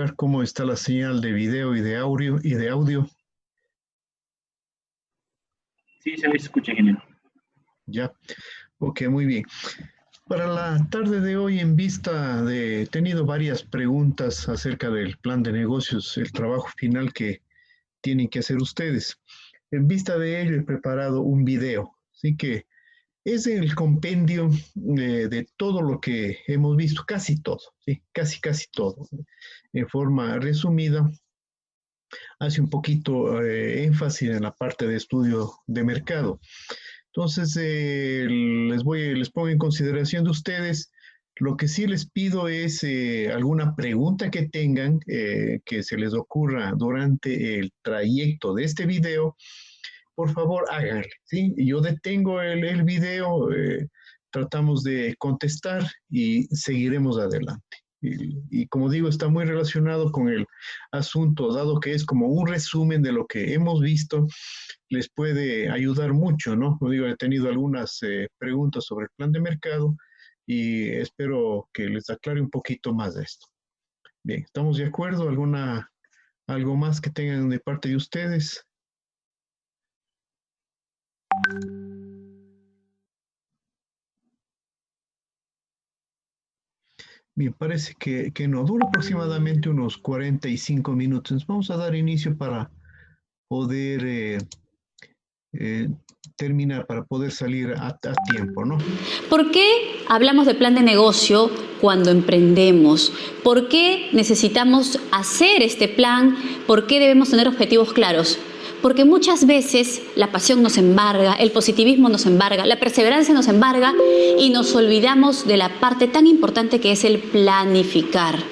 lugar, ¿cómo está la señal de video y de audio? Sí, se escucha, ingeniero. Ya, ok, muy bien. Para la tarde de hoy, he tenido varias preguntas acerca del plan de negocios, el trabajo final que tienen que hacer ustedes. En vista de ello, he preparado un video, así que es el compendio de todo lo que hemos visto, casi todo, ¿sí? Casi todo. En forma resumida, hace un poquito énfasis en la parte de estudio de mercado. Entonces, les pongo en consideración de ustedes. Lo que sí les pido es alguna pregunta que tengan, que se les ocurra durante el trayecto de este video, por favor háganle, ¿sí? Yo detengo el video, tratamos de contestar y seguiremos adelante. Y como digo, está muy relacionado con el asunto, dado que es como un resumen de lo que hemos visto, les puede ayudar mucho, ¿no? Como digo, he tenido algunas preguntas sobre el plan de mercado y espero que les aclare un poquito más de esto. Bien, ¿estamos de acuerdo? ¿Algo más que tengan de parte de ustedes? Bien, parece que no. Dura aproximadamente unos 45 minutos. Entonces, vamos a dar inicio para poder terminar, para poder salir a tiempo, ¿no? ¿Por qué hablamos de plan de negocio cuando emprendemos? ¿Por qué necesitamos hacer este plan? ¿Por qué debemos tener objetivos claros? Porque muchas veces la pasión nos embarga, el positivismo nos embarga, la perseverancia nos embarga y nos olvidamos de la parte tan importante que es el planificar,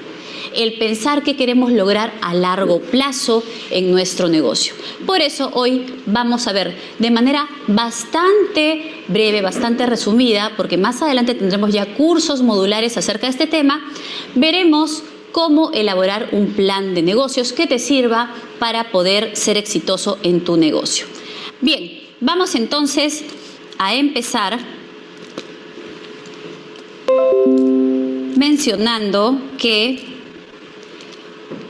el pensar qué queremos lograr a largo plazo en nuestro negocio. Por eso hoy vamos a ver de manera bastante breve, bastante resumida, porque más adelante tendremos ya cursos modulares acerca de este tema, veremos cómo elaborar un plan de negocios que te sirva para poder ser exitoso en tu negocio. Bien, vamos entonces a empezar mencionando que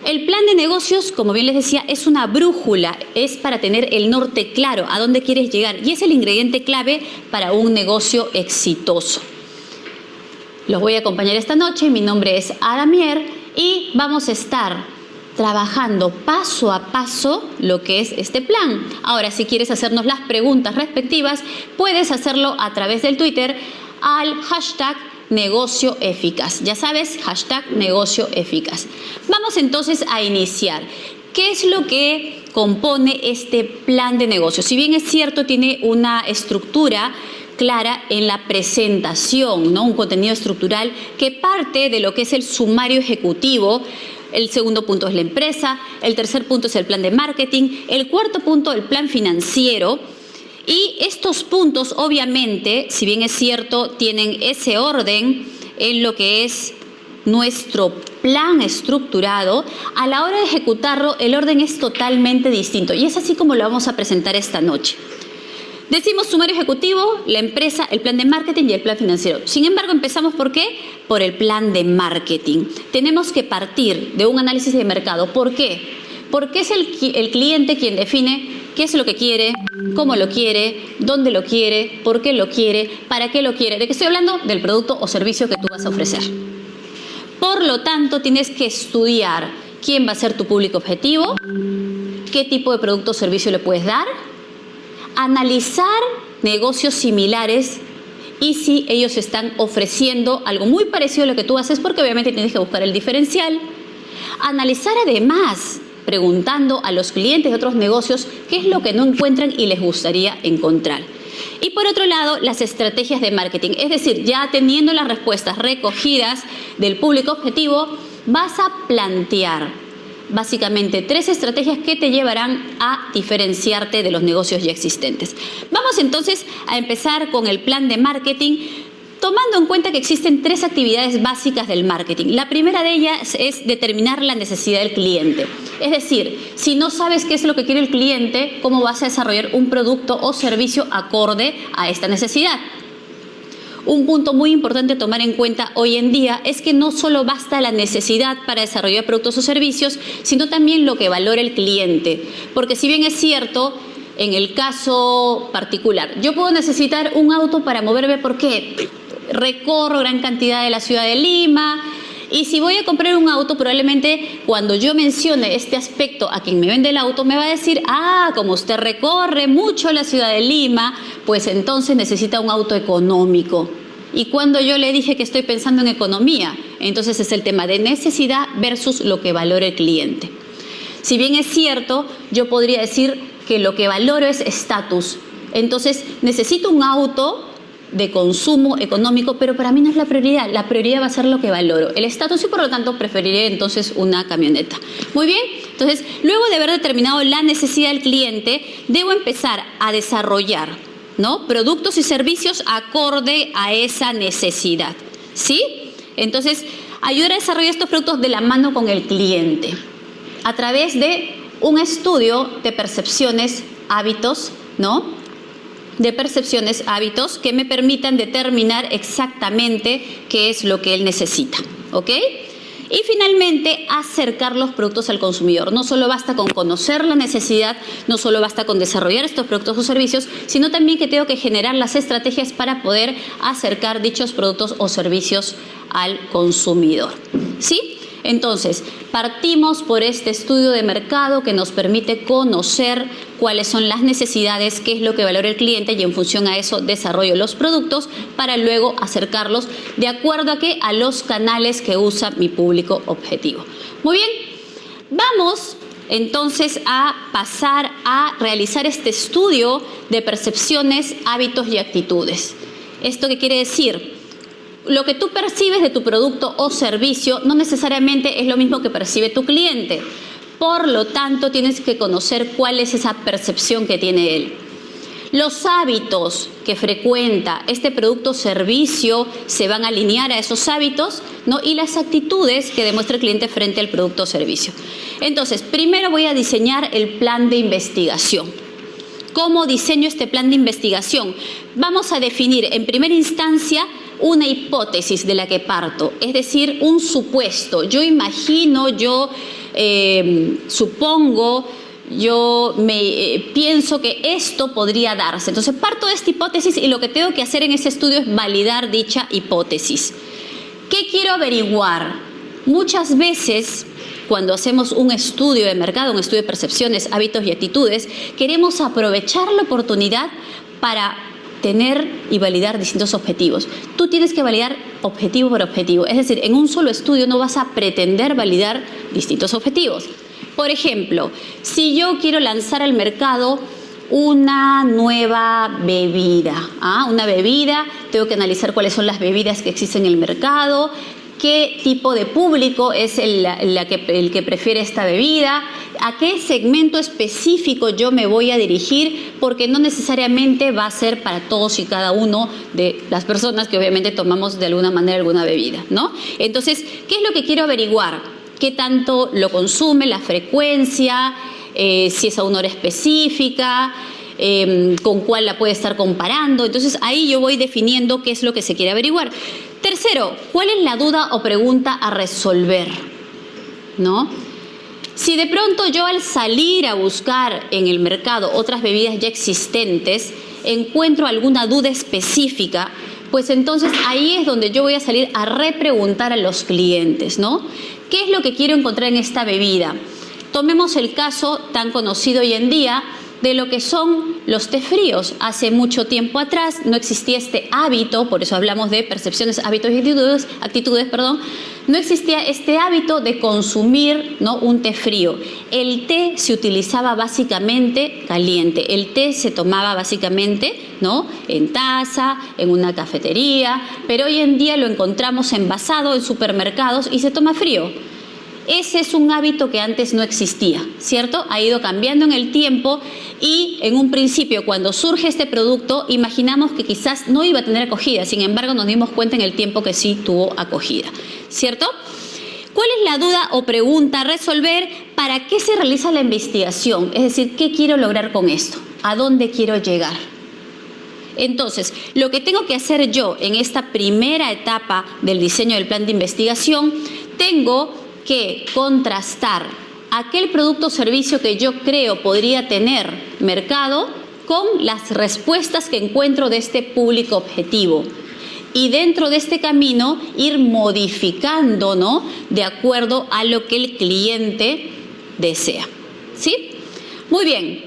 el plan de negocios, como bien les decía, es una brújula, es para tener el norte claro, a dónde quieres llegar, y es el ingrediente clave para un negocio exitoso. Los voy a acompañar esta noche, mi nombre es Adamier y vamos a estar trabajando paso a paso lo que es este plan. Ahora, si quieres hacernos las preguntas respectivas, puedes hacerlo a través del Twitter al hashtag negocio eficaz. Ya sabes, hashtag negocio eficaz. Vamos entonces a iniciar. ¿Qué es lo que compone este plan de negocio? Si bien es cierto, tiene una estructura clara en la presentación, ¿no? Un contenido estructural que parte de lo que es el sumario ejecutivo. El segundo punto es la empresa, el tercer punto es el plan de marketing, el cuarto punto el plan financiero. Y estos puntos, obviamente, si bien es cierto, tienen ese orden en lo que es nuestro plan estructurado, a la hora de ejecutarlo, el orden es totalmente distinto. Y es así como lo vamos a presentar esta noche. Decimos sumario ejecutivo, la empresa, el plan de marketing y el plan financiero. Sin embargo, empezamos ¿por qué? Por el plan de marketing. Tenemos que partir de un análisis de mercado. ¿Por qué? Porque es el cliente quien define qué es lo que quiere, cómo lo quiere, dónde lo quiere, por qué lo quiere, para qué lo quiere. ¿De qué estoy hablando? Del producto o servicio que tú vas a ofrecer. Por lo tanto, tienes que estudiar quién va a ser tu público objetivo, qué tipo de producto o servicio le puedes dar, analizar negocios similares y si ellos están ofreciendo algo muy parecido a lo que tú haces, porque obviamente tienes que buscar el diferencial. Analizar además, preguntando a los clientes de otros negocios qué es lo que no encuentran y les gustaría encontrar. Y por otro lado, las estrategias de marketing, es decir, ya teniendo las respuestas recogidas del público objetivo, vas a plantear básicamente 3 estrategias que te llevarán a diferenciarte de los negocios ya existentes. Vamos entonces a empezar con el plan de marketing, tomando en cuenta que existen 3 actividades básicas del marketing. La primera de ellas es determinar la necesidad del cliente. Es decir, si no sabes qué es lo que quiere el cliente, ¿cómo vas a desarrollar un producto o servicio acorde a esta necesidad? Un punto muy importante a tomar en cuenta hoy en día es que no solo basta la necesidad para desarrollar productos o servicios, sino también lo que valora el cliente. Porque si bien es cierto, en el caso particular, yo puedo necesitar un auto para moverme porque recorro gran cantidad de la ciudad de Lima, y si voy a comprar un auto, probablemente cuando yo mencione este aspecto a quien me vende el auto, me va a decir, como usted recorre mucho la ciudad de Lima, pues entonces necesita un auto económico. Y cuando yo le dije que estoy pensando en economía, entonces es el tema de necesidad versus lo que valora el cliente. Si bien es cierto, yo podría decir que lo que valoro es estatus. Entonces necesito un auto de consumo económico, pero para mí no es la prioridad va a ser lo que valoro, el estatus, y por lo tanto preferiré entonces una camioneta. Muy bien, entonces luego de haber determinado la necesidad del cliente, debo empezar a desarrollar, ¿no?, productos y servicios acorde a esa necesidad, ¿sí? Entonces, ayudar a desarrollar estos productos de la mano con el cliente, a través de un estudio de percepciones, hábitos, ¿no?, de percepciones, hábitos que me permitan determinar exactamente qué es lo que él necesita, ¿ok? Y finalmente, acercar los productos al consumidor. No solo basta con conocer la necesidad, no solo basta con desarrollar estos productos o servicios, sino también que tengo que generar las estrategias para poder acercar dichos productos o servicios al consumidor, ¿sí? Entonces, partimos por este estudio de mercado que nos permite conocer cuáles son las necesidades, qué es lo que valora el cliente, y en función a eso desarrollo los productos para luego acercarlos de acuerdo a a los canales que usa mi público objetivo. Muy bien, vamos entonces a pasar a realizar este estudio de percepciones, hábitos y actitudes. ¿Esto qué quiere decir? Lo que tú percibes de tu producto o servicio no necesariamente es lo mismo que percibe tu cliente. Por lo tanto, tienes que conocer cuál es esa percepción que tiene él. Los hábitos que frecuenta este producto o servicio se van a alinear a esos hábitos, ¿no?, y las actitudes que demuestra el cliente frente al producto o servicio. Entonces, primero voy a diseñar el plan de investigación. ¿Cómo diseño este plan de investigación? Vamos a definir en primera instancia una hipótesis de la que parto, es decir, un supuesto. Yo imagino, yo supongo, yo pienso que esto podría darse. Entonces parto de esta hipótesis y lo que tengo que hacer en ese estudio es validar dicha hipótesis. ¿Qué quiero averiguar? Muchas veces, cuando hacemos un estudio de mercado, un estudio de percepciones, hábitos y actitudes, queremos aprovechar la oportunidad para tener y validar distintos objetivos. Tú tienes que validar objetivo por objetivo. Es decir, en un solo estudio no vas a pretender validar distintos objetivos. Por ejemplo, si yo quiero lanzar al mercado una nueva bebida, una bebida, tengo que analizar cuáles son las bebidas que existen en el mercado, qué tipo de público es el que prefiere esta bebida, a qué segmento específico yo me voy a dirigir, porque no necesariamente va a ser para todos y cada uno de las personas que obviamente tomamos de alguna manera alguna bebida, ¿no? Entonces, ¿qué es lo que quiero averiguar? ¿Qué tanto lo consume, la frecuencia, si es a una hora específica, con cuál la puede estar comparando? Entonces, ahí yo voy definiendo qué es lo que se quiere averiguar. Tercero, ¿cuál es la duda o pregunta a resolver? ¿No? Si de pronto yo, al salir a buscar en el mercado otras bebidas ya existentes, encuentro alguna duda específica, pues entonces ahí es donde yo voy a salir a repreguntar a los clientes, ¿no? ¿Qué es lo que quiero encontrar en esta bebida? Tomemos el caso tan conocido hoy en día de lo que son los té fríos. Hace mucho tiempo atrás no existía este hábito, por eso hablamos de percepciones, hábitos y actitudes, no existía este hábito de consumir, ¿no?, un té frío. El té se utilizaba básicamente caliente, el té se tomaba básicamente, ¿no?, en taza, en una cafetería, pero hoy en día lo encontramos envasado en supermercados y se toma frío. Ese es un hábito que antes no existía, ¿cierto? Ha ido cambiando en el tiempo y en un principio, cuando surge este producto, imaginamos que quizás no iba a tener acogida. Sin embargo, nos dimos cuenta en el tiempo que sí tuvo acogida, ¿cierto? ¿Cuál es la duda o pregunta a resolver? ¿Para qué se realiza la investigación? Es decir, ¿qué quiero lograr con esto? ¿A dónde quiero llegar? Entonces, lo que tengo que hacer yo en esta primera etapa del diseño del plan de investigación, tengo que contrastar aquel producto o servicio que yo creo podría tener mercado con las respuestas que encuentro de este público objetivo. Y dentro de este camino ir modificando, ¿no?, de acuerdo a lo que el cliente desea. ¿Sí? Muy bien.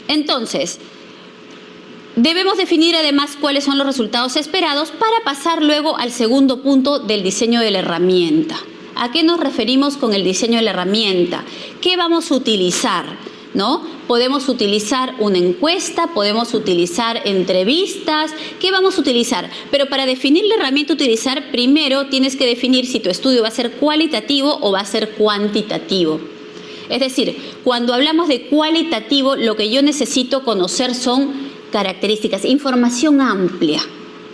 Entonces, debemos definir además cuáles son los resultados esperados para pasar luego al segundo punto del diseño de la herramienta. ¿A qué nos referimos con el diseño de la herramienta? ¿Qué vamos a utilizar? ¿No? Podemos utilizar una encuesta, podemos utilizar entrevistas. ¿Qué vamos a utilizar? Pero para definir la herramienta a utilizar, primero tienes que definir si tu estudio va a ser cualitativo o va a ser cuantitativo. Es decir, cuando hablamos de cualitativo, lo que yo necesito conocer son características, información amplia,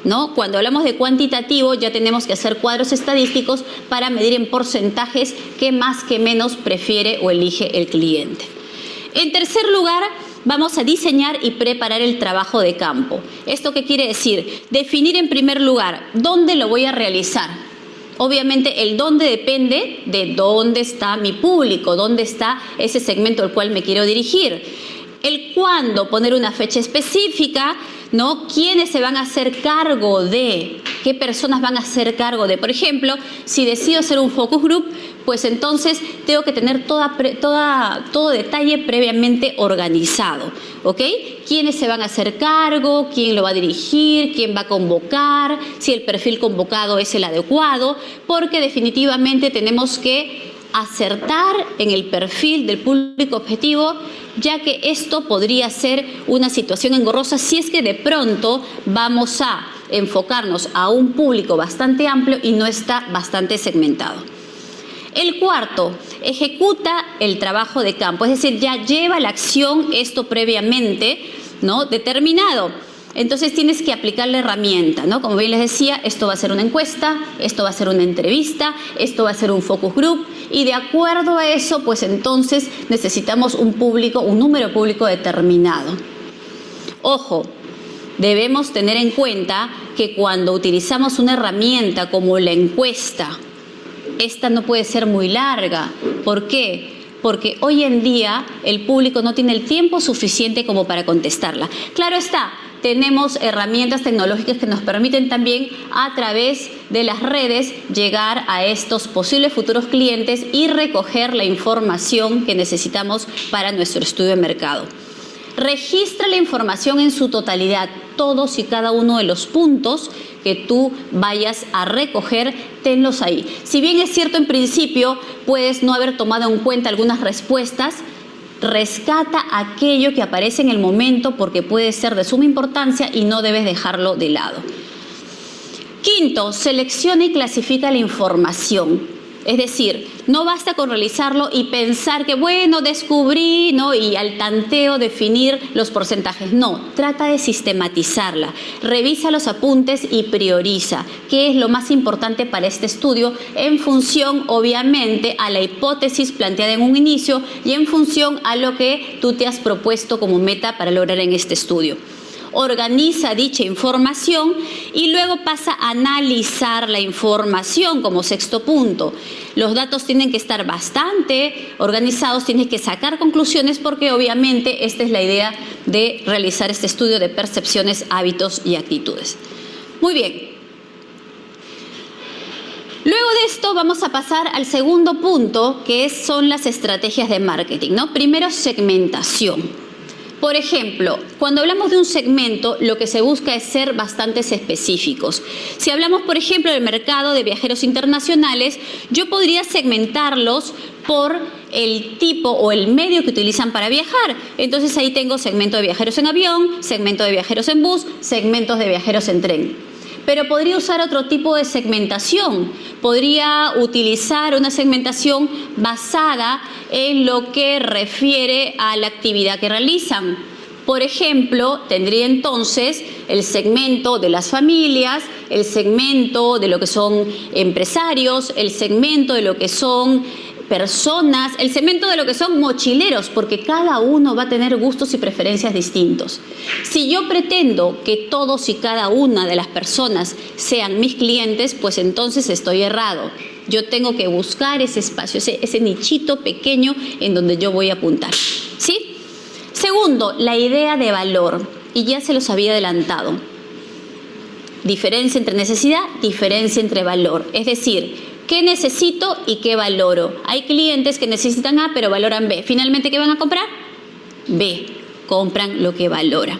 ¿no? Cuando hablamos de cuantitativo, ya tenemos que hacer cuadros estadísticos para medir en porcentajes qué más, qué menos prefiere o elige el cliente. En tercer lugar, vamos a diseñar y preparar el trabajo de campo. ¿Esto qué quiere decir? Definir en primer lugar dónde lo voy a realizar. Obviamente el dónde depende de dónde está mi público, dónde está ese segmento al cual me quiero dirigir. El cuándo, poner una fecha específica, ¿no? ¿Quiénes se van a hacer cargo de? ¿Qué personas van a hacer cargo de? Por ejemplo, si decido hacer un focus group, pues entonces tengo que tener todo detalle previamente organizado, ¿ok? ¿Quiénes se van a hacer cargo? ¿Quién lo va a dirigir? ¿Quién va a convocar? Si el perfil convocado es el adecuado, porque definitivamente tenemos que acertar en el perfil del público objetivo, ya que esto podría ser una situación engorrosa si es que de pronto vamos a enfocarnos a un público bastante amplio y no está bastante segmentado. El cuarto, ejecuta el trabajo de campo, es decir, ya lleva la acción esto previamente, ¿no?, determinado. Entonces tienes que aplicar la herramienta, ¿no? Como bien les decía, esto va a ser una encuesta, esto va a ser una entrevista, esto va a ser un focus group, y de acuerdo a eso, pues entonces necesitamos un número público determinado. Ojo, debemos tener en cuenta que cuando utilizamos una herramienta como la encuesta, esta no puede ser muy larga. ¿Por qué? Porque hoy en día el público no tiene el tiempo suficiente como para contestarla. Claro está, tenemos herramientas tecnológicas que nos permiten también a través de las redes llegar a estos posibles futuros clientes y recoger la información que necesitamos para nuestro estudio de mercado. Registra la información en su totalidad, todos y cada uno de los puntos que tú vayas a recoger, tenlos ahí. Si bien es cierto en principio puedes no haber tomado en cuenta algunas respuestas, rescata aquello que aparece en el momento porque puede ser de suma importancia y no debes dejarlo de lado. Quinto, selecciona y clasifica la información. Es decir, no basta con realizarlo y pensar que, bueno, descubrí, ¿no?, y al tanteo definir los porcentajes. No, trata de sistematizarla. Revisa los apuntes y prioriza qué es lo más importante para este estudio en función, obviamente, a la hipótesis planteada en un inicio y en función a lo que tú te has propuesto como meta para lograr en este estudio. Organiza dicha información y luego pasa a analizar la información como sexto punto. Los datos tienen que estar bastante organizados, tienes que sacar conclusiones porque obviamente esta es la idea de realizar este estudio de percepciones, hábitos y actitudes. Muy bien. Luego de esto vamos a pasar al segundo punto, que son las estrategias de marketing, ¿no? Primero, segmentación. Por ejemplo, cuando hablamos de un segmento, lo que se busca es ser bastante específicos. Si hablamos, por ejemplo, del mercado de viajeros internacionales, yo podría segmentarlos por el tipo o el medio que utilizan para viajar. Entonces ahí tengo segmento de viajeros en avión, segmento de viajeros en bus, segmentos de viajeros en tren. Pero podría usar otro tipo de segmentación. Podría utilizar una segmentación basada en lo que refiere a la actividad que realizan. Por ejemplo, tendría entonces el segmento de las familias, el segmento de lo que son empresarios, el segmento de lo que son personas, el segmento de lo que son mochileros, porque cada uno va a tener gustos y preferencias distintos. Si yo pretendo que todos y cada una de las personas sean mis clientes, pues entonces estoy errado. Yo tengo que buscar ese espacio, ese nichito pequeño en donde yo voy a apuntar, ¿sí? Segundo, la idea de valor, y ya se los había adelantado. Diferencia entre necesidad, diferencia entre valor, es decir, ¿qué necesito y qué valoro? Hay clientes que necesitan A pero valoran B. Finalmente, ¿qué van a comprar? B. Compran lo que valoran.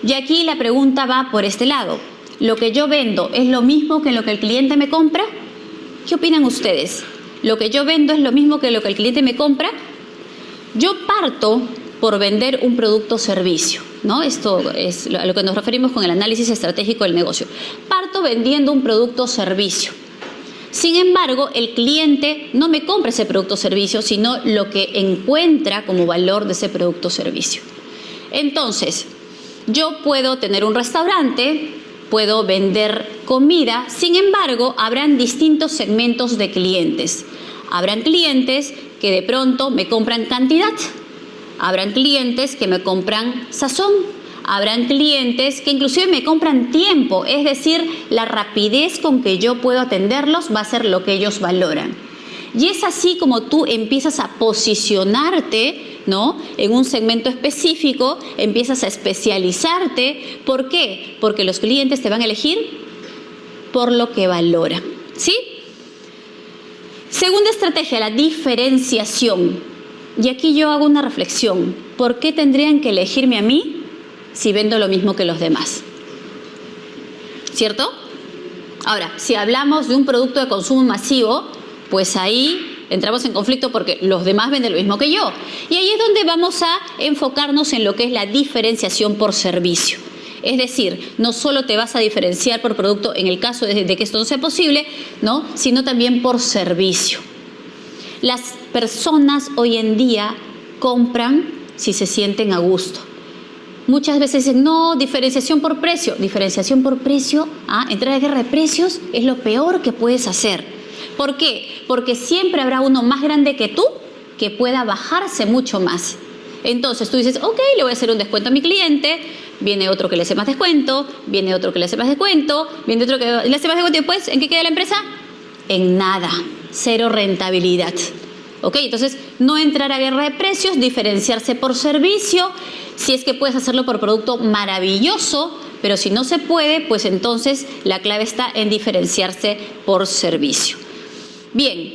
Y aquí la pregunta va por este lado. ¿Lo que yo vendo es lo mismo que lo que el cliente me compra? ¿Qué opinan ustedes? ¿Lo que yo vendo es lo mismo que lo que el cliente me compra? Yo parto por vender un producto o servicio, ¿no? Esto es a lo que nos referimos con el análisis estratégico del negocio. Parto vendiendo un producto o servicio. Sin embargo, el cliente no me compra ese producto o servicio, sino lo que encuentra como valor de ese producto o servicio. Entonces, yo puedo tener un restaurante, puedo vender comida, sin embargo, habrán distintos segmentos de clientes. Habrán clientes que de pronto me compran cantidad, habrán clientes que me compran sazón, habrán clientes que inclusive me compran tiempo, es decir, la rapidez con que yo puedo atenderlos va a ser lo que ellos valoran. Y es así como tú empiezas a posicionarte, ¿no?, en un segmento específico, empiezas a especializarte. ¿Por qué? Porque los clientes te van a elegir por lo que valoran, ¿sí? Segunda estrategia, la diferenciación. Y aquí yo hago una reflexión. ¿Por qué tendrían que elegirme a mí si vendo lo mismo que los demás? ¿Cierto? Ahora, si hablamos de un producto de consumo masivo, pues ahí entramos en conflicto porque los demás venden lo mismo que yo. Y ahí es donde vamos a enfocarnos en lo que es la diferenciación por servicio. Es decir, no solo te vas a diferenciar por producto en el caso de que esto no sea posible, ¿no?, sino también por servicio. Las personas hoy en día compran si se sienten a gusto. Muchas veces dicen, no, diferenciación por precio. Diferenciación por precio, entrar a guerra de precios es lo peor que puedes hacer. ¿Por qué? Porque siempre habrá uno más grande que tú que pueda bajarse mucho más. Entonces tú dices, ok, le voy a hacer un descuento a mi cliente, viene otro que le hace más descuento, viene otro que le hace más descuento, viene otro que le hace más descuento, y después, ¿en qué queda la empresa? En nada, cero rentabilidad. ¿Ok? Entonces, no entrar a guerra de precios, diferenciarse por servicio. Si es que puedes hacerlo por producto, maravilloso, pero si no se puede, pues entonces la clave está en diferenciarse por servicio. Bien,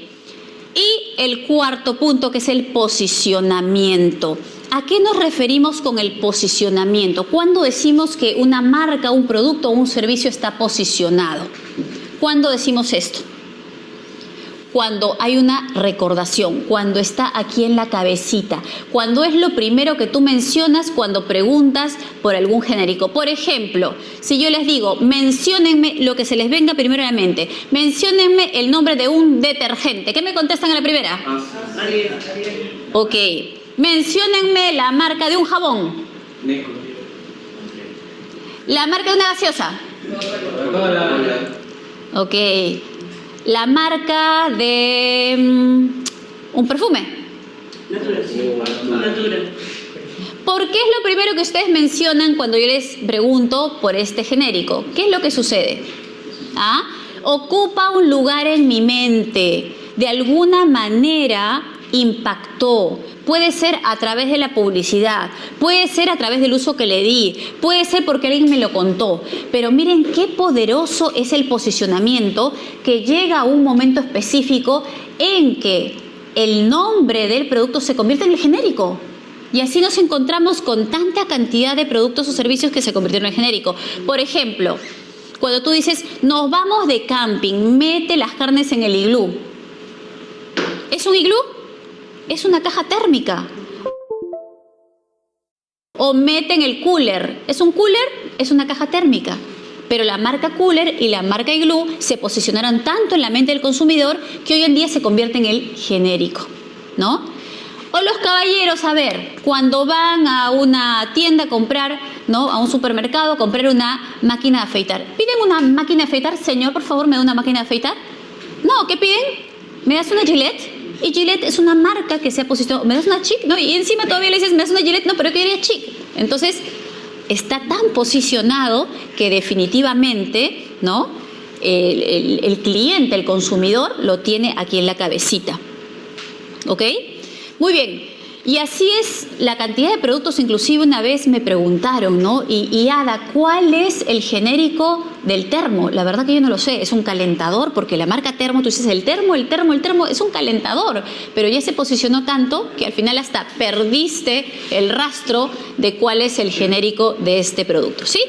y el cuarto punto, que es el posicionamiento. ¿A qué nos referimos con el posicionamiento? ¿Cuándo decimos que una marca, un producto o un servicio está posicionado? ¿Cuándo decimos esto? Cuando hay una recordación, cuando está aquí en la cabecita, cuando es lo primero que tú mencionas cuando preguntas por algún genérico. Por ejemplo, si yo les digo, menciónenme lo que se les venga primero a la mente, menciónenme el nombre de un detergente, ¿qué me contestan a la primera? Ok. Menciónenme la marca de un jabón. La marca de una gaseosa. Ok. La marca de un perfume. ¿Por qué es lo primero que ustedes mencionan cuando yo les pregunto por este genérico? ¿Qué es lo que sucede? Ocupa un lugar en mi mente. De alguna manera impactó. Puede ser a través de la publicidad, puede ser a través del uso que le di, puede ser porque alguien me lo contó. Pero miren qué poderoso es el posicionamiento, que llega a un momento específico en que el nombre del producto se convierte en el genérico. Y así nos encontramos con tanta cantidad de productos o servicios que se convirtieron en genérico. Por ejemplo, cuando tú dices, nos vamos de camping, mete las carnes en el iglú. ¿Es un iglú? Es una caja térmica. O meten el cooler. ¿Es un cooler? Es una caja térmica. Pero la marca cooler y la marca iglú se posicionaron tanto en la mente del consumidor que hoy en día se convierte en el genérico, ¿no? O los caballeros, a ver, cuando van a una tienda a comprar, ¿no?, a un supermercado a comprar una máquina de afeitar. ¿Piden una máquina de afeitar? Señor, por favor, ¿me da una máquina de afeitar? No, ¿qué piden? ¿Me das una Gillette? Y Gillette es una marca que se ha posicionado, ¿me das una chic? ¿No? Y encima todavía le dices, ¿me das una Gillette? No, pero yo quería chic. Entonces, está tan posicionado que definitivamente, ¿no? El cliente, el consumidor, lo tiene aquí en la cabecita. ¿Ok? Muy bien. Y así es la cantidad de productos. Inclusive una vez me preguntaron, ¿no? Y Ada, ¿cuál es el genérico del termo? La verdad que yo no lo sé. Es un calentador, porque la marca termo, tú dices el termo, es un calentador. Pero ya se posicionó tanto que al final hasta perdiste el rastro de cuál es el genérico de este producto, ¿sí?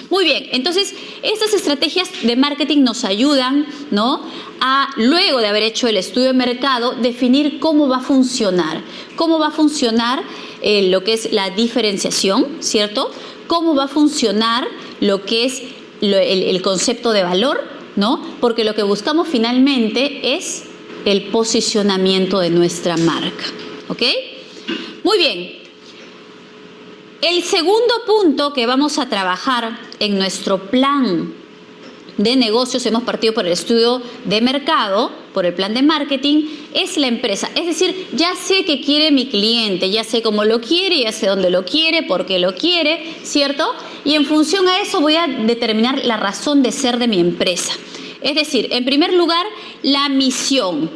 Muy bien, entonces estas estrategias de marketing nos ayudan, ¿no?, a, luego de haber hecho el estudio de mercado, definir cómo va a funcionar. Cómo va a funcionar lo que es la diferenciación, ¿cierto? Cómo va a funcionar lo que es el concepto de valor, ¿no? Porque lo que buscamos finalmente es el posicionamiento de nuestra marca, ¿ok? Muy bien. El segundo punto que vamos a trabajar en nuestro plan de negocios, hemos partido por el estudio de mercado, por el plan de marketing, es la empresa. Es decir, ya sé qué quiere mi cliente, ya sé cómo lo quiere, ya sé dónde lo quiere, por qué lo quiere, ¿cierto? Y en función a eso voy a determinar la razón de ser de mi empresa. Es decir, en primer lugar, la misión.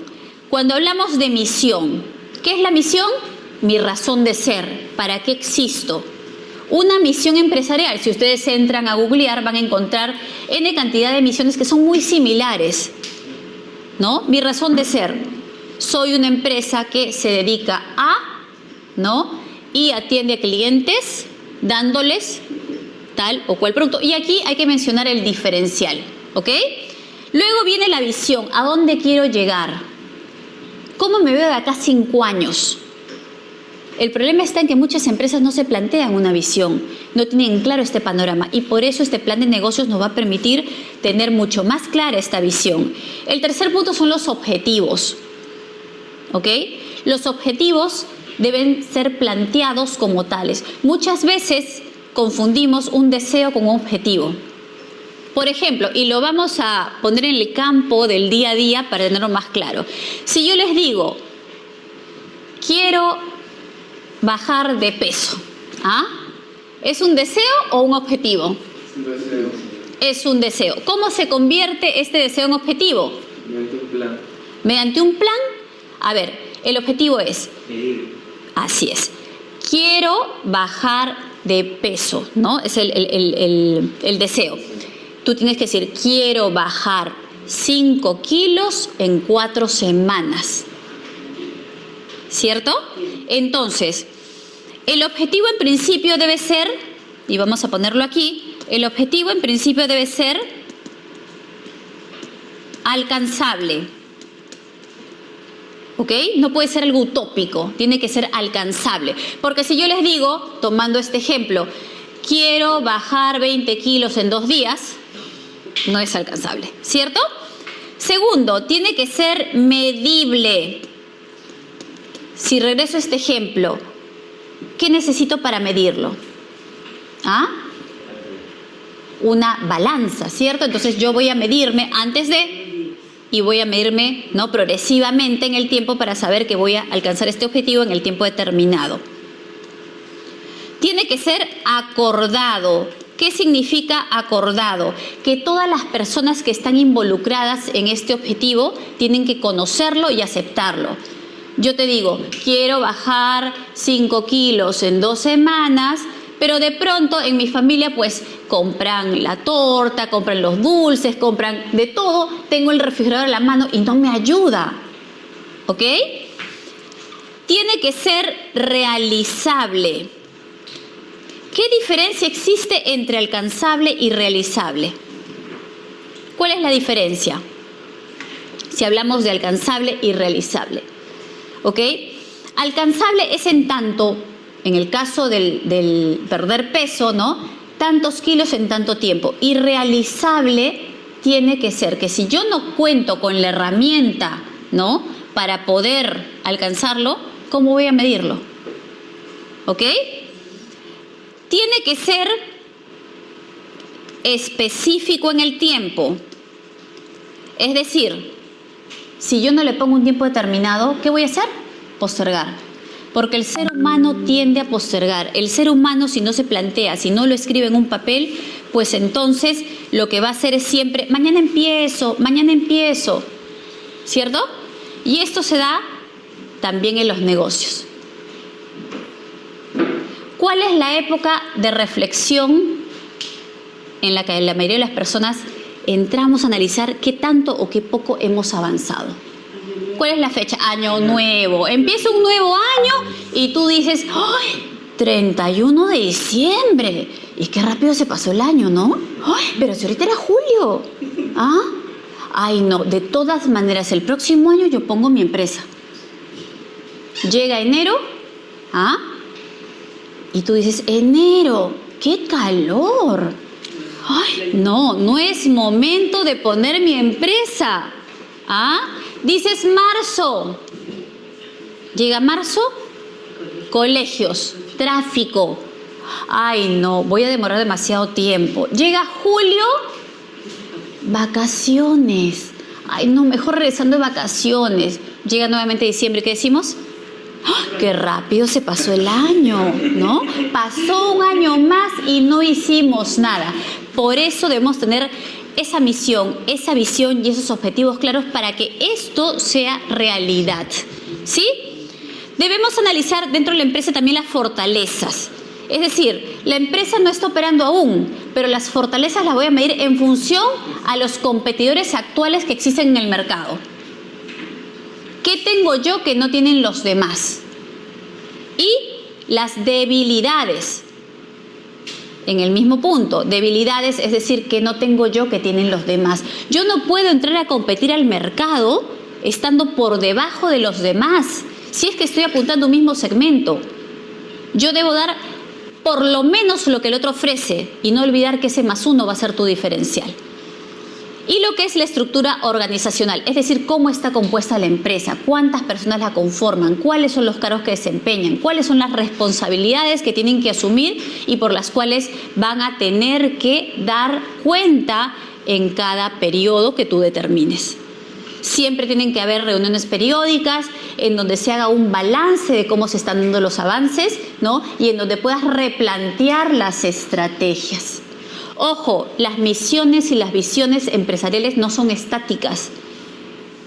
Cuando hablamos de misión, ¿qué es la misión? Mi razón de ser, ¿para qué existo? Una misión empresarial, si ustedes entran a googlear, van a encontrar N cantidad de misiones que son muy similares, ¿no? Mi razón de ser, soy una empresa que se dedica a, ¿no?, y atiende a clientes dándoles tal o cual producto. Y aquí hay que mencionar el diferencial, ¿ok? Luego viene la visión, ¿a dónde quiero llegar? ¿Cómo me veo de acá 5 años? El problema está en que muchas empresas no se plantean una visión, no tienen claro este panorama, y por eso este plan de negocios nos va a permitir tener mucho más clara esta visión. El tercer punto son los objetivos, ¿ok? Los objetivos deben ser planteados como tales. Muchas veces confundimos un deseo con un objetivo. Por ejemplo, y lo vamos a poner en el campo del día a día para tenerlo más claro. Si yo les digo, quiero bajar de peso, ¿ah? ¿Es un deseo o un objetivo? Es un deseo. Es un deseo. ¿Cómo se convierte este deseo en objetivo? Mediante un plan. Mediante un plan. A ver, el objetivo es, Medir. así es, quiero bajar de peso, ¿no? Es el deseo. Tú tienes que decir, quiero bajar 5 kilos en 4 semanas. ¿Cierto? Entonces, el objetivo en principio debe ser, y vamos a ponerlo aquí, el objetivo en principio debe ser alcanzable. ¿Ok? No puede ser algo utópico, tiene que ser alcanzable. Porque si yo les digo, tomando este ejemplo, quiero bajar 20 kilos en 2 días, no es alcanzable, ¿cierto? Segundo, tiene que ser medible. Si regreso a este ejemplo, ¿qué necesito para medirlo? ¿Ah? Una balanza, ¿cierto? Entonces yo voy a medirme antes de, y voy a medirme, ¿no?, progresivamente en el tiempo para saber que voy a alcanzar este objetivo en el tiempo determinado. Tiene que ser acordado. ¿Qué significa acordado? Que todas las personas que están involucradas en este objetivo tienen que conocerlo y aceptarlo. Yo te digo, quiero bajar 5 kilos en 2 semanas, pero de pronto en mi familia pues compran la torta, compran los dulces, compran de todo, tengo el refrigerador en la mano y no me ayuda, ¿ok? Tiene que ser realizable. ¿Qué diferencia existe entre alcanzable y realizable? ¿Cuál es la diferencia? Si hablamos de alcanzable y realizable. ¿Ok? Alcanzable es en tanto, en el caso del perder peso, ¿no?, tantos kilos en tanto tiempo. Y realizable tiene que ser que si yo no cuento con la herramienta, ¿no?, para poder alcanzarlo, ¿cómo voy a medirlo? ¿Ok? Tiene que ser específico en el tiempo. Es decir, Si yo no le pongo un tiempo determinado, ¿qué voy a hacer? Postergar. Porque el ser humano tiende a postergar. El ser humano, si no se plantea, si no lo escribe en un papel, pues entonces lo que va a hacer es siempre, mañana empiezo, ¿cierto? Y esto se da también en los negocios. ¿Cuál es la época de reflexión en la que la mayoría de las personas entramos a analizar qué tanto o qué poco hemos avanzado? ¿Cuál es la fecha? Año nuevo. Empieza un nuevo año y tú dices, ¡ay! 31 de diciembre. Y qué rápido se pasó el año, ¿no? ¡Ay! Pero si ahorita era julio. ¿Ah? Ay, no. De todas maneras, el próximo año yo pongo mi empresa. Llega enero. ¿Ah? Y tú dices, enero. ¡Qué calor! ¡Ay! No es momento de poner mi empresa. ¿Ah? Dices marzo. Llega marzo, colegios, tráfico. Ay, no, voy a demorar demasiado tiempo. Llega julio, vacaciones. Ay, no, mejor regresando de vacaciones. Llega nuevamente diciembre, ¿qué decimos? ¡Oh, qué rápido se pasó el año! ¿No? Pasó un año más y no hicimos nada. Por eso debemos tener esa misión, esa visión y esos objetivos claros para que esto sea realidad. ¿Sí? Debemos analizar dentro de la empresa también las fortalezas. Es decir, la empresa no está operando aún, pero las fortalezas las voy a medir en función a los competidores actuales que existen en el mercado. ¿Qué tengo yo que no tienen los demás? Y las debilidades. En el mismo punto, debilidades, es decir, que no tengo yo que tienen los demás. Yo no puedo entrar a competir al mercado estando por debajo de los demás, si es que estoy apuntando a un mismo segmento. Yo debo dar por lo menos lo que el otro ofrece y no olvidar que ese +1 va a ser tu diferencial. Y lo que es la estructura organizacional, es decir, cómo está compuesta la empresa, cuántas personas la conforman, cuáles son los cargos que desempeñan, cuáles son las responsabilidades que tienen que asumir y por las cuales van a tener que dar cuenta en cada periodo que tú determines. Siempre tienen que haber reuniones periódicas en donde se haga un balance de cómo se están dando los avances, ¿no? Y en donde puedas replantear las estrategias. Ojo, las misiones y las visiones empresariales no son estáticas.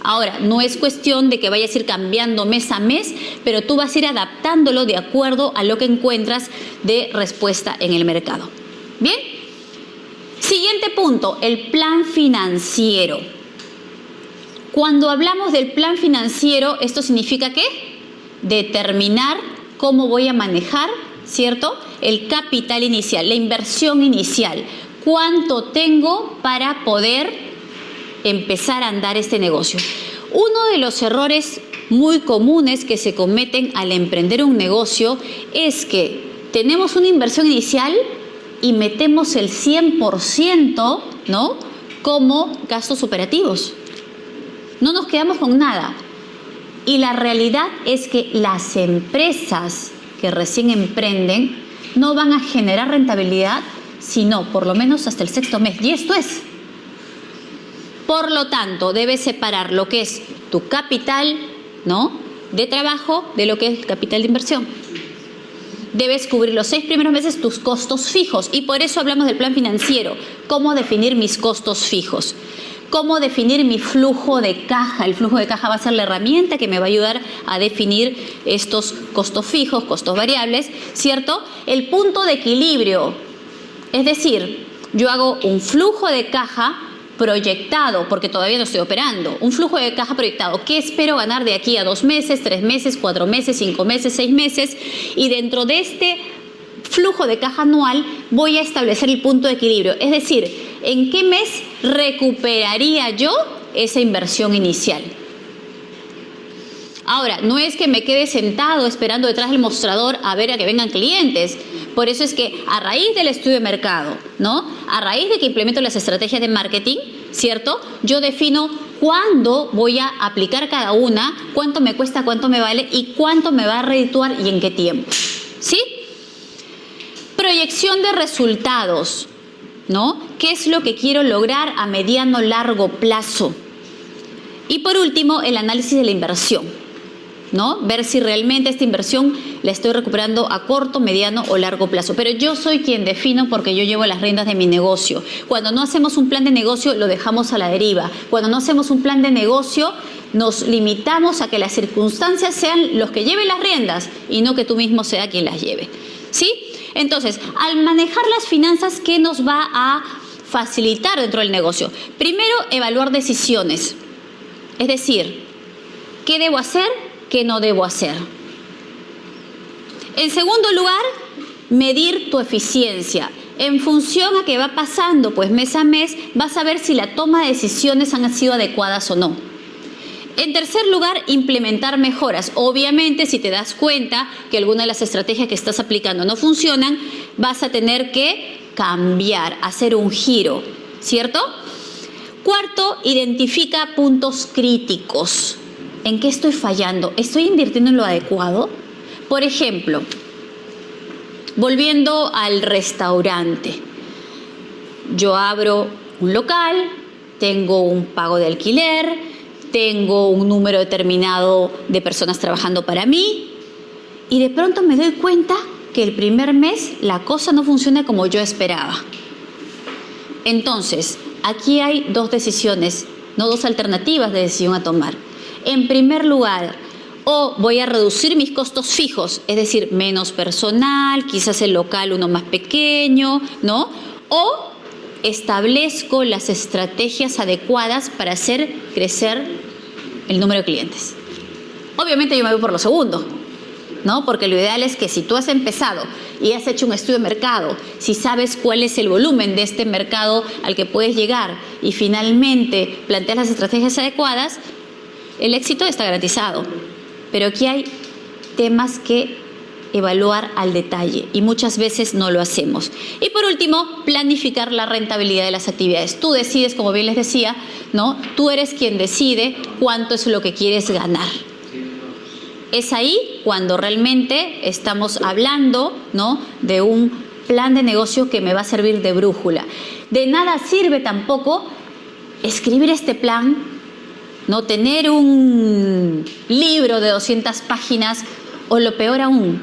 Ahora, no es cuestión de que vayas a ir cambiando mes a mes, pero tú vas a ir adaptándolo de acuerdo a lo que encuentras de respuesta en el mercado. ¿Bien? Siguiente punto, el plan financiero. Cuando hablamos del plan financiero, esto significa ¿qué? Determinar cómo voy a manejar, ¿cierto? El capital inicial, la inversión inicial. ¿Cuánto tengo para poder empezar a andar este negocio? Uno de los errores muy comunes que se cometen al emprender un negocio es que tenemos una inversión inicial y metemos el 100%, ¿no? Como gastos operativos. No nos quedamos con nada. Y la realidad es que las empresas que recién emprenden no van a generar rentabilidad, sino por lo menos hasta el 6º mes. Y esto es. Por lo tanto, debes separar lo que es tu capital, ¿no?, de trabajo de lo que es el capital de inversión. Debes cubrir los 6 primeros meses tus costos fijos. Y por eso hablamos del plan financiero. ¿Cómo definir mis costos fijos? ¿Cómo definir mi flujo de caja? El flujo de caja va a ser la herramienta que me va a ayudar a definir estos costos fijos, costos variables, ¿cierto? El punto de equilibrio, es decir, yo hago un flujo de caja proyectado, porque todavía no estoy operando, un flujo de caja proyectado. ¿Qué espero ganar de aquí a 2 meses, 3 meses, 4 meses, 5 meses, 6 meses? Y dentro de este flujo de caja anual voy a establecer el punto de equilibrio, es decir, ¿en qué mes recuperaría yo esa inversión inicial? Ahora, no es que me quede sentado esperando detrás del mostrador a ver a que vengan clientes. Por eso es que a raíz del estudio de mercado, ¿no?, a raíz de que implemento las estrategias de marketing, ¿cierto?, yo defino cuándo voy a aplicar cada una, cuánto me cuesta, cuánto me vale y cuánto me va a redituar y en qué tiempo. ¿Sí? Proyección de resultados, ¿no? ¿Qué es lo que quiero lograr a mediano largo plazo? Y por último, el análisis de la inversión, ¿no? Ver si realmente esta inversión la estoy recuperando a corto, mediano o largo plazo. Pero yo soy quien defino porque yo llevo las riendas de mi negocio. Cuando no hacemos un plan de negocio, lo dejamos a la deriva. Cuando no hacemos un plan de negocio, nos limitamos a que las circunstancias sean los que lleven las riendas y no que tú mismo sea quien las lleve, ¿sí? Entonces, al manejar las finanzas, ¿qué nos va a facilitar dentro del negocio? Primero, evaluar decisiones. Es decir, ¿qué debo hacer? ¿Qué no debo hacer? En segundo lugar, medir tu eficiencia. En función a qué va pasando, pues mes a mes, vas a ver si la toma de decisiones han sido adecuadas o no. En tercer lugar, implementar mejoras. Obviamente, si te das cuenta que alguna de las estrategias que estás aplicando no funcionan, vas a tener que cambiar, hacer un giro, ¿cierto? Cuarto, identifica puntos críticos. ¿En qué estoy fallando? ¿Estoy invirtiendo en lo adecuado? Por ejemplo, volviendo al restaurante. Yo abro un local, tengo un pago de alquiler, tengo un número determinado de personas trabajando para mí y de pronto me doy cuenta que el primer mes la cosa no funciona como yo esperaba. Entonces, aquí hay dos decisiones, no dos alternativas de decisión a tomar. En primer lugar, o voy a reducir mis costos fijos, es decir, menos personal, quizás el local uno más pequeño, ¿no? O establezco las estrategias adecuadas para hacer crecer el número de clientes. Obviamente yo me voy por lo segundo, ¿no? Porque lo ideal es que si tú has empezado y has hecho un estudio de mercado, si sabes cuál es el volumen de este mercado al que puedes llegar y finalmente planteas las estrategias adecuadas, el éxito está garantizado. Pero aquí hay temas que evaluar al detalle y muchas veces no lo hacemos. Y por último, planificar la rentabilidad de las actividades. Tú decides, como bien les decía, ¿no? Tú eres quien decide cuánto es lo que quieres ganar. Es ahí cuando realmente estamos hablando, ¿no?, de un plan de negocio que me va a servir de brújula. De nada sirve tampoco escribir este plan, ¿no?, tener un libro de 200 páginas o lo peor aún,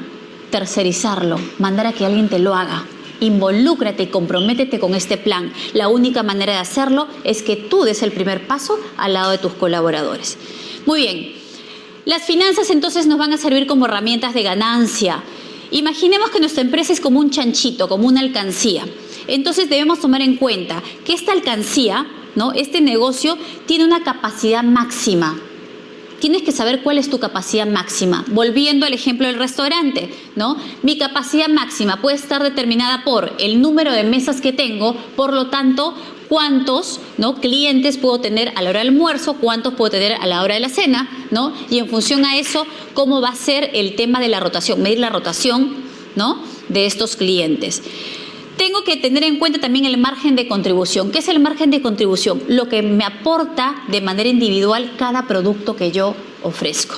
tercerizarlo, mandar a que alguien te lo haga. Involúcrate y comprométete con este plan. La única manera de hacerlo es que tú des el primer paso al lado de tus colaboradores. Muy bien. Las finanzas entonces nos van a servir como herramientas de ganancia. Imaginemos que nuestra empresa es como un chanchito, como una alcancía. Entonces debemos tomar en cuenta que esta alcancía, ¿no?, este negocio tiene una capacidad máxima. Tienes que saber cuál es tu capacidad máxima. Volviendo al ejemplo del restaurante, ¿no? Mi capacidad máxima puede estar determinada por el número de mesas que tengo, por lo tanto, cuántos, ¿no?, clientes puedo tener a la hora del almuerzo, cuántos puedo tener a la hora de la cena, ¿no? Y en función a eso, cómo va a ser el tema de la rotación, medir la rotación, ¿no?, de estos clientes. Tengo que tener en cuenta también el margen de contribución. ¿Qué es el margen de contribución? Lo que me aporta de manera individual cada producto que yo ofrezco,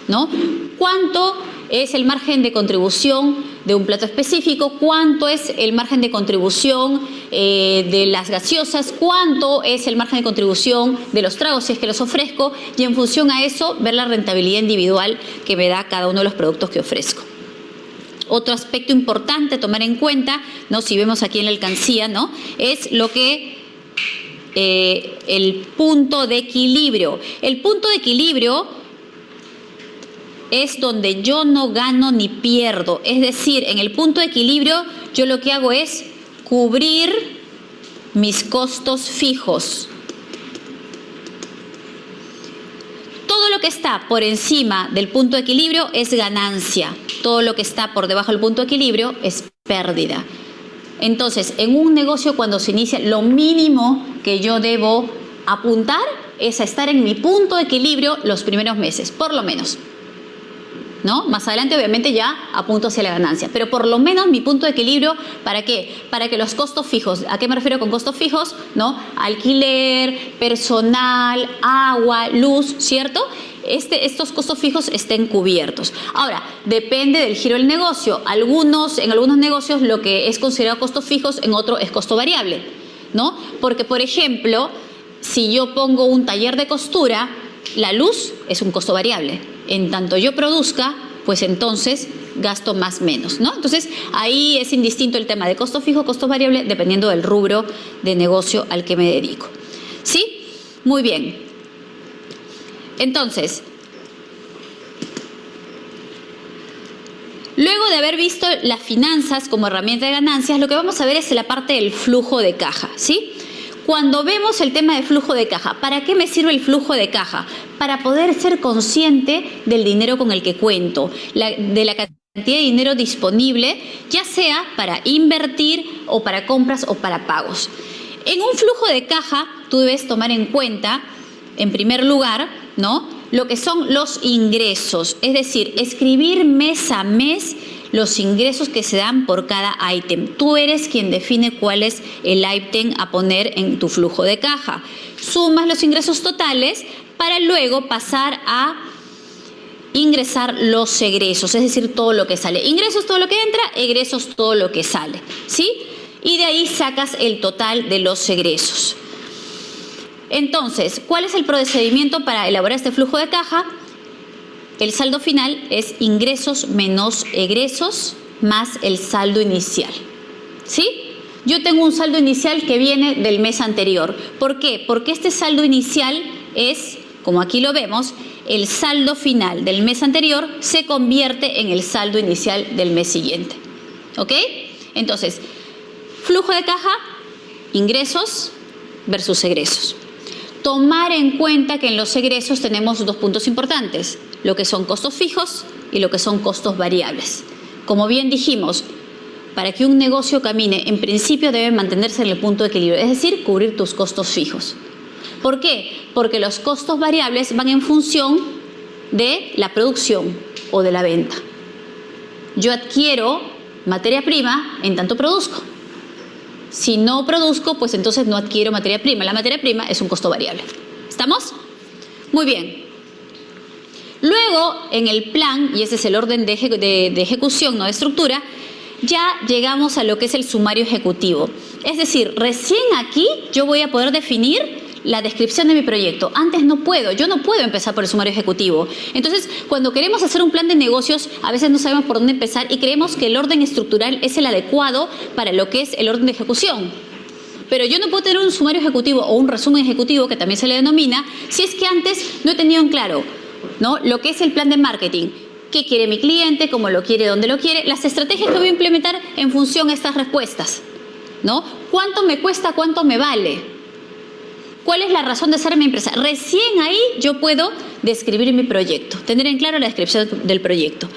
¿no? ¿Cuánto es el margen de contribución de un plato específico? ¿Cuánto es el margen de contribución de las gaseosas? ¿Cuánto es el margen de contribución de los tragos si es que los ofrezco? Y en función a eso, ver la rentabilidad individual que me da cada uno de los productos que ofrezco. Otro aspecto importante a tomar en cuenta, ¿no?, si vemos aquí en la alcancía, ¿no?, es lo que el punto de equilibrio. El punto de equilibrio es donde yo no gano ni pierdo. Es decir, en el punto de equilibrio yo lo que hago es cubrir mis costos fijos. Todo lo que está por encima del punto de equilibrio es ganancia. Todo lo que está por debajo del punto de equilibrio es pérdida. Entonces, en un negocio cuando se inicia, lo mínimo que yo debo apuntar es a estar en mi punto de equilibrio los primeros meses, por lo menos, ¿no? Más adelante, obviamente, ya apunto hacia la ganancia. Pero por lo menos mi punto de equilibrio, ¿para qué? Para que los costos fijos, ¿a qué me refiero con costos fijos? ¿No? Alquiler, personal, agua, luz, ¿cierto? Estos costos fijos estén cubiertos. Ahora, depende del giro del negocio. En algunos negocios lo que es considerado costos fijos, en otro es costo variable, ¿no? Porque, por ejemplo, si yo pongo un taller de costura, la luz es un costo variable. En tanto yo produzca, pues entonces gasto más menos, ¿no? Entonces, ahí es indistinto el tema de costo fijo, costo variable, dependiendo del rubro de negocio al que me dedico. ¿Sí? Muy bien. Entonces, luego de haber visto las finanzas como herramienta de ganancias, lo que vamos a ver es la parte del flujo de caja, ¿sí? Cuando vemos el tema de flujo de caja, ¿para qué me sirve el flujo de caja? Para poder ser consciente del dinero con el que cuento, de la cantidad de dinero disponible, ya sea para invertir o para compras o para pagos. En un flujo de caja, tú debes tomar en cuenta, en primer lugar, ¿no?, lo que son los ingresos, es decir, escribir mes a mes los ingresos que se dan por cada ítem. Tú eres quien define cuál es el ítem a poner en tu flujo de caja. Sumas los ingresos totales para luego pasar a ingresar los egresos, es decir, todo lo que sale. Ingresos, todo lo que entra; egresos, todo lo que sale, ¿sí? Y de ahí sacas el total de los egresos. Entonces, ¿cuál es el procedimiento para elaborar este flujo de caja? El saldo final es ingresos menos egresos más el saldo inicial, ¿sí? Yo tengo un saldo inicial que viene del mes anterior. ¿Por qué? Porque este saldo inicial es, como aquí lo vemos, el saldo final del mes anterior se convierte en el saldo inicial del mes siguiente, ¿ok? Entonces, flujo de caja, ingresos versus egresos. Tomar en cuenta que en los egresos tenemos dos puntos importantes, lo que son costos fijos y lo que son costos variables. Como bien dijimos, para que un negocio camine, en principio debe mantenerse en el punto de equilibrio, es decir, cubrir tus costos fijos. ¿Por qué? Porque los costos variables van en función de la producción o de la venta. Yo adquiero materia prima en tanto produzco. Si no produzco, pues entonces no adquiero materia prima. La materia prima es un costo variable. ¿Estamos? Muy bien. Luego, en el plan, y ese es el orden de ejecución, no de estructura, ya llegamos a lo que es el sumario ejecutivo. Es decir, recién aquí yo voy a poder definir la descripción de mi proyecto. Antes no puedo, yo no puedo empezar por el sumario ejecutivo. Entonces, cuando queremos hacer un plan de negocios, a veces no sabemos por dónde empezar y creemos que el orden estructural es el adecuado para lo que es el orden de ejecución. Pero yo no puedo tener un sumario ejecutivo o un resumen ejecutivo, que también se le denomina, si es que antes no he tenido en claro, ¿no?, lo que es el plan de marketing. ¿Qué quiere mi cliente? ¿Cómo lo quiere? ¿Dónde lo quiere? Las estrategias que voy a implementar en función a estas respuestas, ¿no? ¿Cuánto me cuesta? ¿Cuánto me vale? ¿Cuál es la razón de ser mi empresa? Recién ahí yo puedo describir mi proyecto, tener en claro la descripción del proyecto.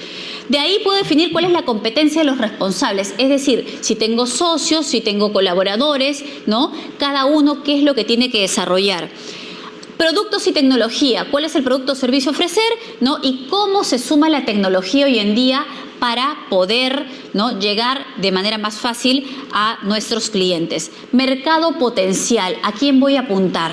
De ahí puedo definir cuál es la competencia de los responsables, es decir, si tengo socios, si tengo colaboradores, ¿no? Cada uno qué es lo que tiene que desarrollar. Productos y tecnología, ¿cuál es el producto o servicio a ofrecer?, ¿no? Y cómo se suma la tecnología hoy en día para poder, ¿no?, llegar de manera más fácil a nuestros clientes. Mercado potencial, ¿a quién voy a apuntar?,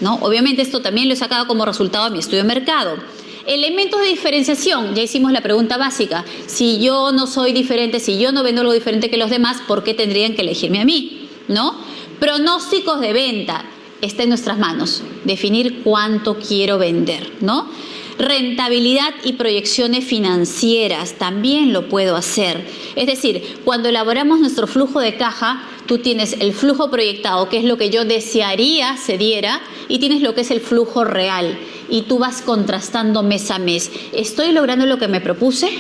¿no? Obviamente esto también lo he sacado como resultado de mi estudio de mercado. Elementos de diferenciación, ya hicimos la pregunta básica. Si yo no soy diferente, si yo no vendo algo diferente que los demás, ¿por qué tendrían que elegirme a mí?, ¿no? Pronósticos de venta, está en nuestras manos, definir cuánto quiero vender, ¿no? Rentabilidad y proyecciones financieras, también lo puedo hacer. Es decir, cuando elaboramos nuestro flujo de caja, tú tienes el flujo proyectado, que es lo que yo desearía se diera, y tienes lo que es el flujo real. Y tú vas contrastando mes a mes. ¿Estoy logrando lo que me propuse?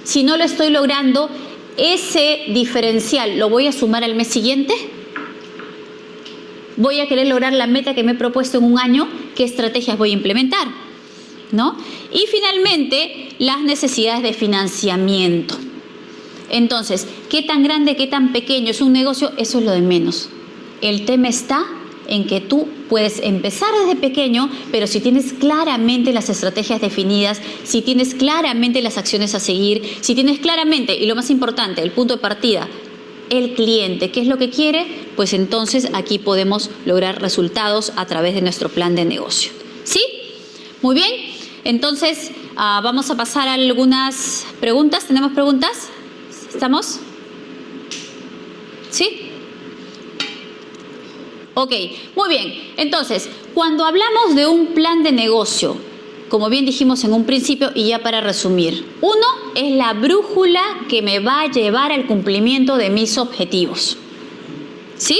Si no lo estoy logrando, ¿ese diferencial lo voy a sumar al mes siguiente? ¿Voy a querer lograr la meta que me he propuesto en un año? ¿Qué estrategias voy a implementar?, ¿no? Y finalmente, las necesidades de financiamiento. Entonces, ¿qué tan grande, qué tan pequeño es un negocio? Eso es lo de menos. El tema está en que tú puedes empezar desde pequeño, pero si tienes claramente las estrategias definidas, si tienes claramente las acciones a seguir, si tienes claramente, y lo más importante, el punto de partida, el cliente, ¿qué es lo que quiere? Pues entonces aquí podemos lograr resultados a través de nuestro plan de negocio. ¿Sí? Muy bien. Entonces, vamos a pasar a algunas preguntas. ¿Tenemos preguntas? ¿Estamos? ¿Sí? Ok, muy bien. Entonces, cuando hablamos de un plan de negocio, como bien dijimos en un principio y ya para resumir, uno es la brújula que me va a llevar al cumplimiento de mis objetivos. ¿Sí?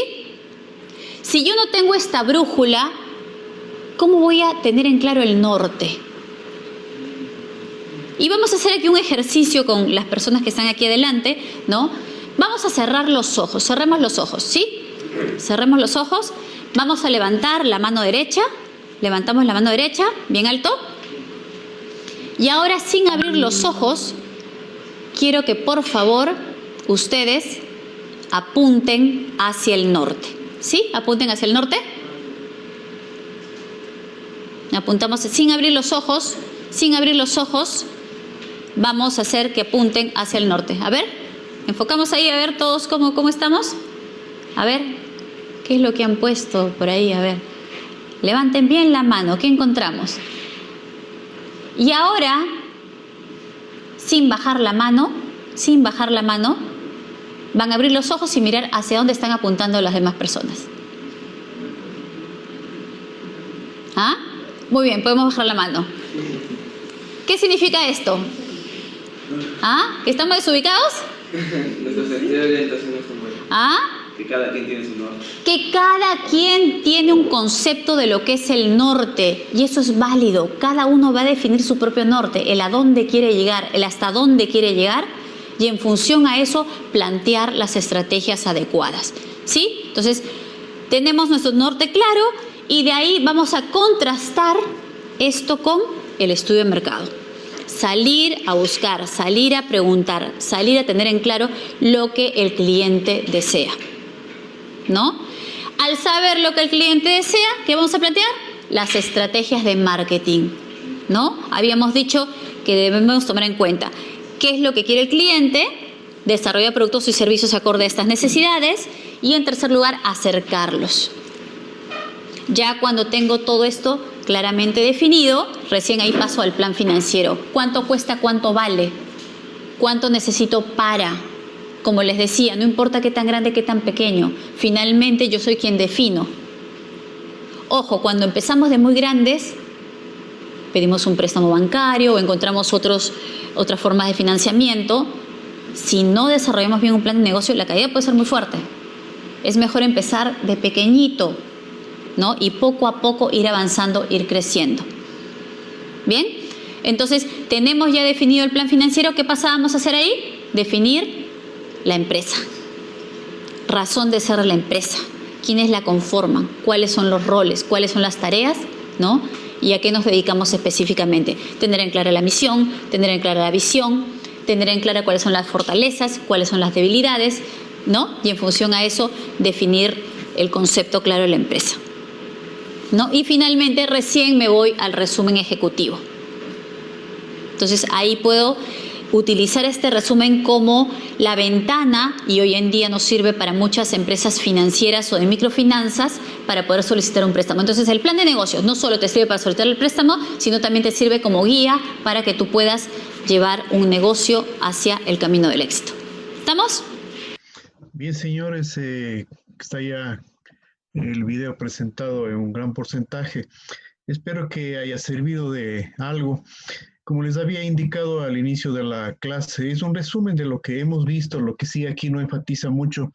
Si yo no tengo esta brújula, ¿cómo voy a tener en claro el norte? Y vamos a hacer aquí un ejercicio con las personas que están aquí adelante, ¿no? Vamos a cerrar los ojos, cerremos los ojos, ¿sí? Cerremos los ojos, vamos a levantar la mano derecha, levantamos la mano derecha, bien alto. Y ahora, sin abrir los ojos, quiero que por favor ustedes apunten hacia el norte, ¿sí? Apunten hacia el norte. Apuntamos sin abrir los ojos, sin abrir los ojos. Vamos a hacer que apunten hacia el norte. A ver, enfocamos ahí, a ver todos cómo estamos. A ver, ¿qué es lo que han puesto por ahí? A ver, levanten bien la mano, ¿qué encontramos? Y ahora, sin bajar la mano, van a abrir los ojos y mirar hacia dónde están apuntando las demás personas. ¿Ah? Muy bien, podemos bajar la mano. ¿Qué significa esto? ¿Ah? ¿Que estamos desubicados? Nuestro sentido de orientación no son buenos. ¿Ah? Que cada quien tiene su norte. Que cada quien tiene un concepto de lo que es el norte, y eso es válido. Cada uno va a definir su propio norte, el a dónde quiere llegar, el hasta dónde quiere llegar, y en función a eso plantear las estrategias adecuadas, ¿sí? Entonces, tenemos nuestro norte claro y de ahí vamos a contrastar esto con el estudio de mercado. Salir a buscar, salir a preguntar, salir a tener en claro lo que el cliente desea, ¿no? Al saber lo que el cliente desea, ¿qué vamos a plantear? Las estrategias de marketing, ¿no? Habíamos dicho que debemos tomar en cuenta qué es lo que quiere el cliente, desarrollar productos y servicios acorde a estas necesidades y, en tercer lugar, acercarlos. Ya cuando tengo todo esto claramente definido, recién ahí paso al plan financiero. ¿Cuánto cuesta? ¿Cuánto vale? ¿Cuánto necesito para? Como les decía, no importa qué tan grande, qué tan pequeño. Finalmente yo soy quien defino. Ojo, cuando empezamos de muy grandes, pedimos un préstamo bancario o encontramos otras formas de financiamiento. Si no desarrollamos bien un plan de negocio, la caída puede ser muy fuerte. Es mejor empezar de pequeñito, ¿no? Y poco a poco ir avanzando, ir creciendo. ¿Bien? Entonces, tenemos ya definido el plan financiero. ¿Qué pasábamos a hacer ahí? Definir la empresa. Razón de ser de la empresa. ¿Quiénes la conforman? ¿Cuáles son los roles? ¿Cuáles son las tareas? ¿No? ¿Y a qué nos dedicamos específicamente? Tener en clara la misión, tener en clara la visión, tener en clara cuáles son las fortalezas, cuáles son las debilidades, ¿no? Y en función a eso, definir el concepto claro de la empresa, ¿no? Y finalmente recién me voy al resumen ejecutivo. Entonces ahí puedo utilizar este resumen como la ventana, y hoy en día nos sirve para muchas empresas financieras o de microfinanzas para poder solicitar un préstamo. Entonces el plan de negocios no solo te sirve para solicitar el préstamo, sino también te sirve como guía para que tú puedas llevar un negocio hacia el camino del éxito. ¿Estamos? Bien, señores, está ya el video presentado en un gran porcentaje. Espero que haya servido de algo. Como les había indicado al inicio de la clase, es un resumen de lo que hemos visto. Lo que sí aquí no enfatiza mucho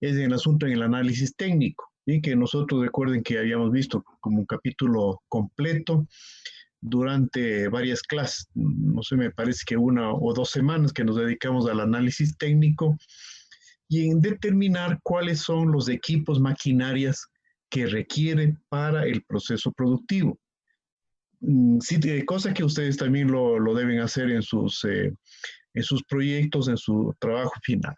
es el asunto en el análisis técnico, y que nosotros recuerden que habíamos visto como un capítulo completo durante varias clases. No sé, me parece que 1 o 2 semanas que nos dedicamos al análisis técnico y en determinar cuáles son los equipos, maquinarias que requiere para el proceso productivo. Sí, cosa que ustedes también lo deben hacer en sus proyectos, en su trabajo final.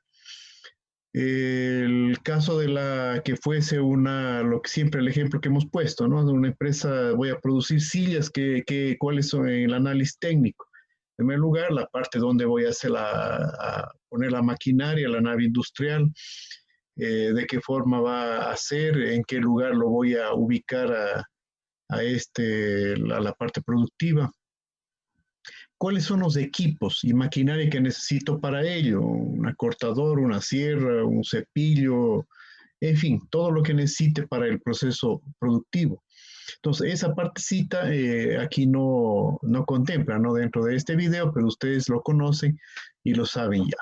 El caso de la que fuese lo que siempre el ejemplo que hemos puesto, ¿no? De una empresa, voy a producir sillas, ¿cuáles son el análisis técnico? En primer lugar, la parte donde voy a poner la maquinaria, la nave industrial, de qué forma va a ser, en qué lugar lo voy a ubicar a la parte productiva. ¿Cuáles son los equipos y maquinaria que necesito para ello? Un cortador, una sierra, un cepillo, en fin, todo lo que necesite para el proceso productivo. Entonces, esa partecita aquí no contempla, ¿no? Dentro de este video, pero ustedes lo conocen y lo saben ya.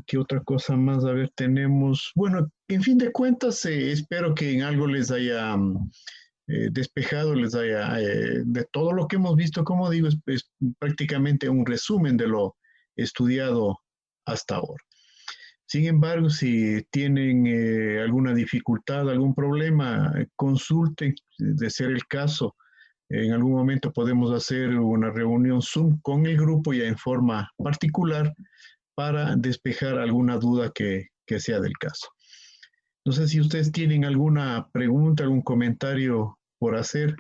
¿Qué otra cosa más? A ver, tenemos, bueno, en fin de cuentas, espero que en algo les haya despejado, les haya, de todo lo que hemos visto, como digo, es prácticamente un resumen de lo estudiado hasta ahora. Sin embargo, si tienen alguna dificultad, algún problema, consulten, de ser el caso. En algún momento podemos hacer una reunión Zoom con el grupo ya en forma particular para despejar alguna duda que sea del caso. No sé si ustedes tienen alguna pregunta, algún comentario por hacer.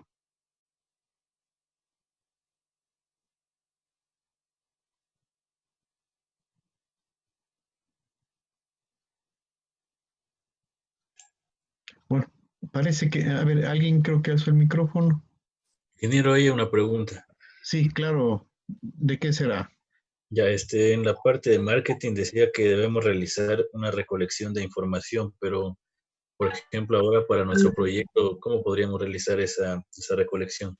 Bueno, parece que, a ver, alguien creo que alzó el micrófono. Ingeniero, hay una pregunta. Sí, claro. ¿De qué será? Ya, en la parte de marketing decía que debemos realizar una recolección de información, pero, por ejemplo, ahora para nuestro proyecto, ¿cómo podríamos realizar esa recolección?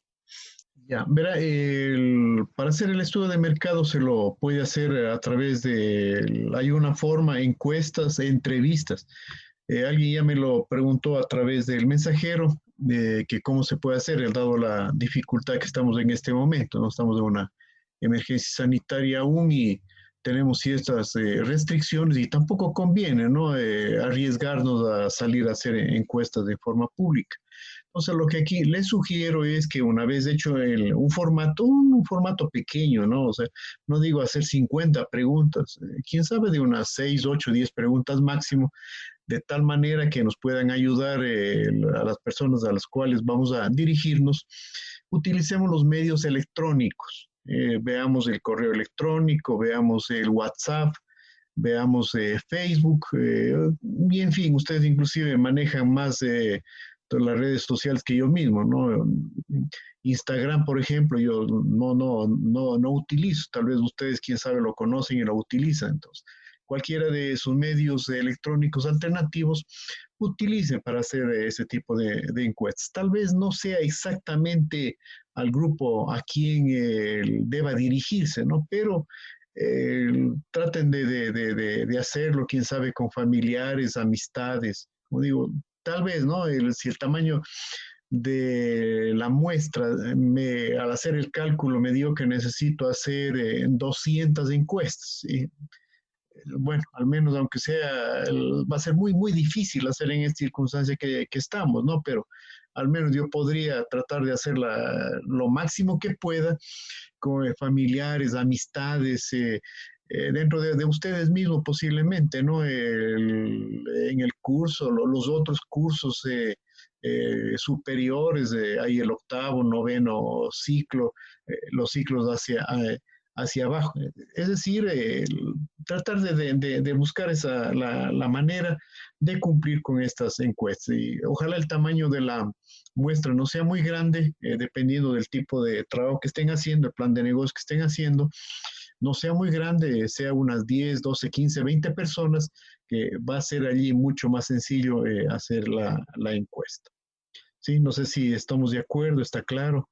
Ya, verá, para hacer el estudio de mercado se lo puede hacer a través de, hay una forma, encuestas, entrevistas. Alguien ya me lo preguntó a través del mensajero, que cómo se puede hacer, dado la dificultad que estamos en este momento, ¿no? Estamos en una emergencia sanitaria aún y tenemos ciertas restricciones y tampoco conviene, ¿no? Arriesgarnos a salir a hacer encuestas de forma pública. Entonces, lo que aquí les sugiero es que una vez hecho un formato pequeño, ¿no? O sea, no digo hacer 50 preguntas, quién sabe de unas 6, 8, 10 preguntas máximo, de tal manera que nos puedan ayudar a las personas a las cuales vamos a dirigirnos. Utilicemos los medios electrónicos, veamos el correo electrónico, veamos el WhatsApp, veamos Facebook, y en fin, ustedes inclusive manejan más las redes sociales que yo mismo, ¿no? Instagram, por ejemplo, yo no utilizo, tal vez ustedes, quién sabe, lo conocen y lo utilizan, entonces cualquiera de sus medios electrónicos alternativos utilicen para hacer ese tipo de encuestas. Tal vez no sea exactamente al grupo a quien deba dirigirse, ¿no? Pero traten de hacerlo, quién sabe, con familiares, amistades, como digo, tal vez, ¿no? Si el tamaño de la muestra, al hacer el cálculo me dio que necesito hacer 200 encuestas, ¿sí? Bueno, al menos aunque sea, va a ser muy, muy difícil hacer en esta circunstancia que estamos, ¿no? Pero al menos yo podría tratar de hacer lo máximo que pueda con familiares, amistades, dentro de ustedes mismos posiblemente, ¿no? En el curso, los otros cursos superiores, hay el octavo, noveno ciclo, los ciclos hacia abajo. Es decir, tratar de buscar la manera de cumplir con estas encuestas. Y ojalá el tamaño de la muestra no sea muy grande, dependiendo del tipo de trabajo que estén haciendo, el plan de negocio que estén haciendo, no sea muy grande, sea unas 10, 12, 15, 20 personas, que va a ser allí mucho más sencillo hacer la encuesta. Sí, no sé si estamos de acuerdo, está claro.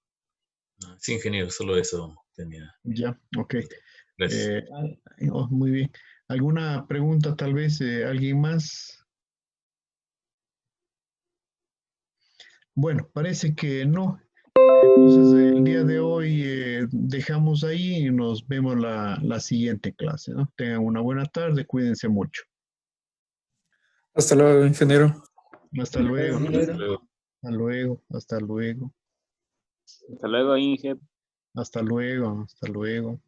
Sí, ingeniero, solo eso tenía. Ya, ok. Gracias. Muy bien. ¿Alguna pregunta tal vez? ¿Alguien más? Bueno, parece que no. Entonces, el día de hoy dejamos ahí y nos vemos la siguiente clase, ¿no? Tengan una buena tarde, cuídense mucho. Hasta luego, ingeniero. Hasta luego. Hasta luego. Hasta luego. Hasta luego. Hasta luego, Inge. Hasta luego. Hasta luego.